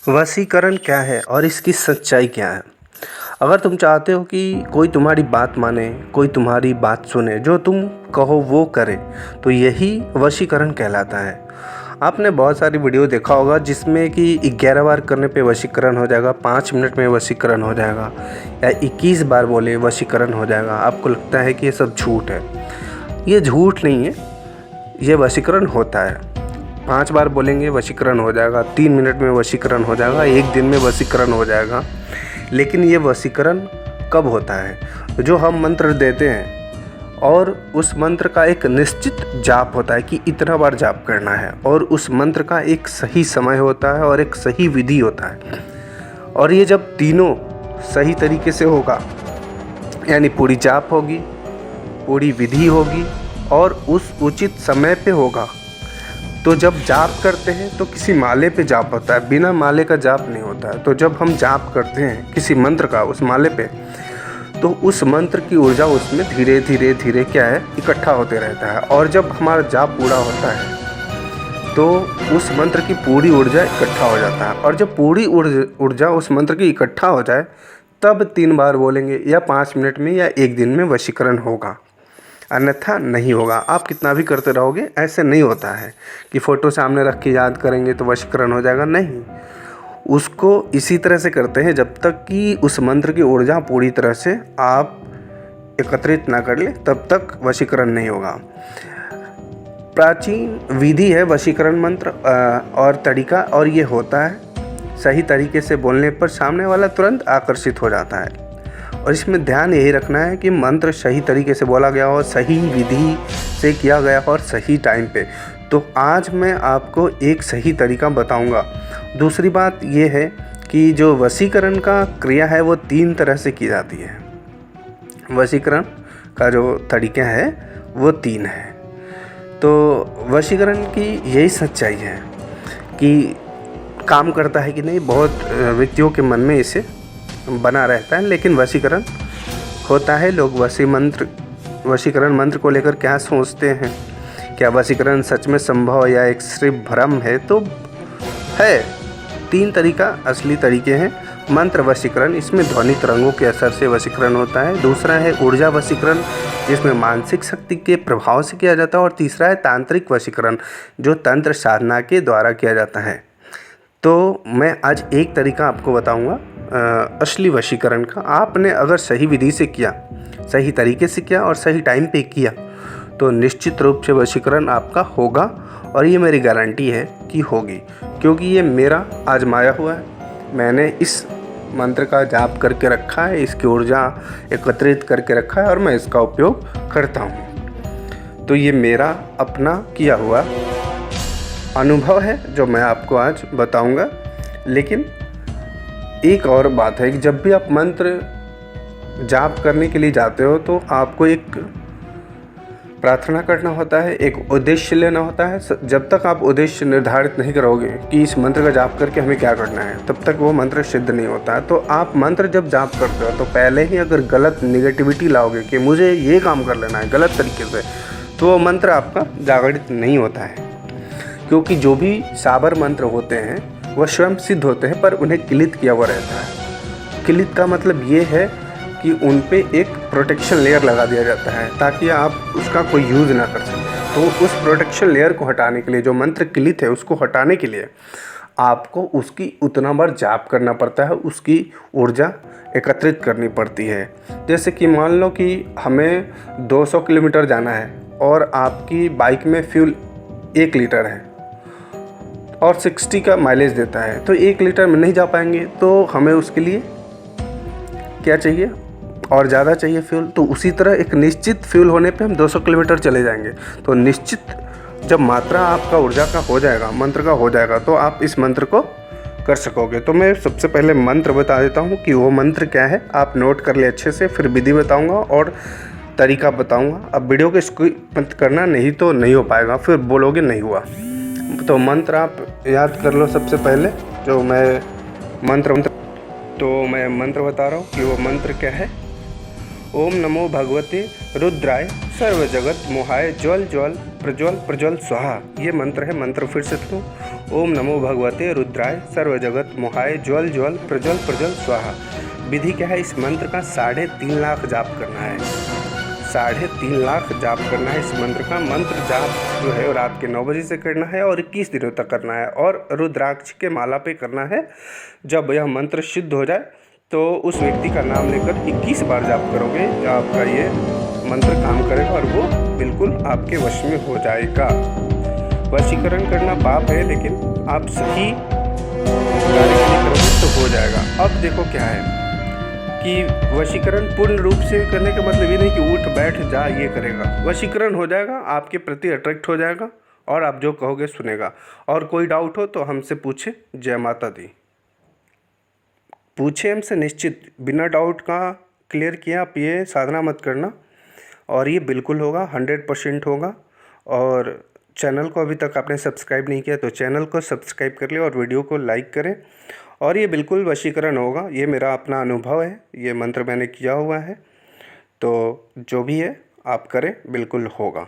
वशीकरण क्या है और इसकी सच्चाई क्या है? अगर तुम चाहते हो कि कोई तुम्हारी बात माने, कोई तुम्हारी बात सुने, जो तुम कहो वो करे, तो यही वशीकरण कहलाता है। आपने बहुत सारी वीडियो देखा होगा जिसमें कि 11 बार करने पे वशीकरण हो जाएगा, 5 मिनट में वशीकरण हो जाएगा, या 21 बार बोले वशीकरण हो जाएगा। आपको लगता है कि ये सब झूठ है। ये झूठ नहीं है, ये वशीकरण होता है। 5 बार बोलेंगे वशीकरण हो जाएगा, 3 मिनट में वशीकरण हो जाएगा, 1 दिन में वशीकरण हो जाएगा। लेकिन ये वशीकरण कब होता है? जो हम मंत्र देते हैं और उस मंत्र का एक निश्चित जाप होता है कि इतना बार जाप करना है, और उस मंत्र का एक सही समय होता है और एक सही विधि होता है। और ये जब तीनों सही तरीके से होगा, यानी पूरी जाप होगी, पूरी विधि होगी और उस उचित समय पे होगा, तो जब जाप करते हैं तो किसी माले पे जाप होता है, बिना माले का जाप नहीं होता है। तो जब हम जाप करते हैं किसी मंत्र का उस माले पे, तो उस मंत्र की ऊर्जा उसमें धीरे धीरे धीरे क्या है, इकट्ठा होते रहता है। और जब हमारा जाप पूरा होता है तो उस मंत्र की पूरी ऊर्जा इकट्ठा हो जाता है। और जब पूरी ऊर्जा उस मंत्र की इकट्ठा हो जाए तब 3 बार बोलेंगे, या 5 मिनट में या 1 दिन में वशीकरण होगा, अन्यथा नहीं होगा। आप कितना भी करते रहोगे ऐसे नहीं होता है कि फ़ोटो सामने रख के याद करेंगे तो वशीकरण हो जाएगा, नहीं। उसको इसी तरह से करते हैं जब तक कि उस मंत्र की ऊर्जा पूरी तरह से आप एकत्रित ना कर ले, तब तक वशीकरण नहीं होगा। प्राचीन विधि है वशीकरण मंत्र और तरीका, और ये होता है सही तरीके से बोलने पर सामने वाला तुरंत आकर्षित हो जाता है। और इसमें ध्यान यही रखना है कि मंत्र सही तरीके से बोला गया हो, सही विधि से किया गया हो और सही टाइम पे। तो आज मैं आपको एक सही तरीका बताऊंगा। दूसरी बात ये है कि जो वशीकरण का क्रिया है वो 3 तरह से की जाती है। वशीकरण का जो तरीका है वो 3 है। तो वशीकरण की यही सच्चाई है कि काम करता है कि नहीं, बहुत व्यक्तियों के मन में इसे बना रहता है, लेकिन वशीकरण होता है। लोग वशीकरण मंत्र को लेकर क्या सोचते हैं? क्या वशीकरण सच में संभव या एक सिर्फ भ्रम है? तो है 3 तरीका असली तरीके हैं। मंत्र वशीकरण, इसमें ध्वनि तरंगों के असर से वशीकरण होता है। दूसरा है ऊर्जा वशीकरण, जिसमें मानसिक शक्ति के प्रभाव से किया जाता है। और तीसरा है तांत्रिक वशीकरण, जो तंत्र साधना के द्वारा किया जाता है। तो मैं आज एक तरीका आपको बताऊंगा असली वशीकरण का। आपने अगर सही विधि से किया, सही तरीके से किया और सही टाइम पे किया, तो निश्चित रूप से वशीकरण आपका होगा। और ये मेरी गारंटी है कि होगी, क्योंकि ये मेरा आजमाया हुआ है। मैंने इस मंत्र का जाप करके रखा है, इसकी ऊर्जा एकत्रित करके रखा है और मैं इसका उपयोग करता हूँ। तो ये मेरा अपना किया हुआ अनुभव है जो मैं आपको आज बताऊँगा। लेकिन एक और बात है कि जब भी आप मंत्र जाप करने के लिए जाते हो तो आपको एक प्रार्थना करना होता है, एक उद्देश्य लेना होता है। जब तक आप उद्देश्य निर्धारित नहीं करोगे कि इस मंत्र का जाप करके हमें क्या करना है, तब तक वो मंत्र सिद्ध नहीं होता है। तो आप मंत्र जब जाप करते हो तो पहले ही अगर गलत निगेटिविटी लाओगे कि मुझे ये काम कर लेना है गलत तरीके से, तो वो मंत्र आपका जागृत नहीं होता है। क्योंकि जो भी साबर मंत्र होते हैं वह स्वयं सिद्ध होते हैं, पर उन्हें किलित किया हुआ रहता है। किलित का मतलब ये है कि उन पे एक प्रोटेक्शन लेयर लगा दिया जाता है ताकि आप उसका कोई यूज़ ना कर सकें। तो उस प्रोटेक्शन लेयर को हटाने के लिए, जो मंत्र किलित है उसको हटाने के लिए आपको उसकी उतना बार जाप करना पड़ता है, उसकी ऊर्जा एकत्रित करनी पड़ती है। जैसे कि मान लो कि हमें 200 किलोमीटर जाना है और आपकी बाइक में फ्यूल 1 लीटर है और 60 का माइलेज देता है, तो 1 लीटर में नहीं जा पाएंगे। तो हमें उसके लिए क्या चाहिए, और ज़्यादा चाहिए फ्यूल। तो उसी तरह एक निश्चित फ्यूल होने पे हम 200 किलोमीटर चले जाएंगे। तो निश्चित जब मात्रा आपका ऊर्जा का हो जाएगा, मंत्र का हो जाएगा, तो आप इस मंत्र को कर सकोगे। तो मैं सबसे पहले मंत्र बता देता हूँ कि वो मंत्र क्या है, आप नोट कर ले अच्छे से। फिर विधि बताऊँगा और तरीका बताऊँगा। अब वीडियो को स्किप मत करना, नहीं तो नहीं हो पाएगा, फिर बोलोगे नहीं हुआ। तो मंत्र आप याद कर लो। सबसे पहले जो मैं मंत्र बता रहा हूँ कि वो मंत्र क्या है। ओम नमो भगवते रुद्राय सर्व जगत मोहाय ज्वल ज्वल प्रज्वल प्रज्वल स्वाहा। ये मंत्र है, मंत्र फिर से सुनो। ओम नमो भगवते रुद्राय सर्व जगत मोहाय ज्वल ज्वल प्रज्वल प्रज्वल स्वाहा। विधि क्या है, इस मंत्र का 3.5 लाख जाप करना है। 3.5 लाख जाप करना है इस मंत्र का। मंत्र जाप जो है रात के 9 बजे से करना है और 21 दिनों तक करना है, और रुद्राक्ष के माला पे करना है। जब यह मंत्र सिद्ध हो जाए तो उस व्यक्ति का नाम लेकर 21 बार जाप करोगे, आपका ये मंत्र काम करेगा और वो बिल्कुल आपके वश में हो जाएगा। वशीकरण करना पाप है, लेकिन आप सही कार्य के लिए करोगे तो हो जाएगा। अब देखो क्या है कि वशीकरण पूर्ण रूप से करने का मतलब ये नहीं कि उठ बैठ जा ये करेगा। वशीकरण हो जाएगा, आपके प्रति अट्रैक्ट हो जाएगा और आप जो कहोगे सुनेगा। और कोई डाउट हो तो हमसे पूछे। जय माता दी। पूछे हमसे, निश्चित बिना डाउट का क्लियर किया आप ये साधना मत करना, और ये बिल्कुल होगा, 100% होगा। और चैनल को अभी तक आपने सब्सक्राइब नहीं किया तो चैनल को सब्सक्राइब कर ले और वीडियो को लाइक करें, और ये बिल्कुल वशीकरण होगा। ये मेरा अपना अनुभव है, ये मंत्र मैंने किया हुआ है, तो जो भी है आप करें, बिल्कुल होगा।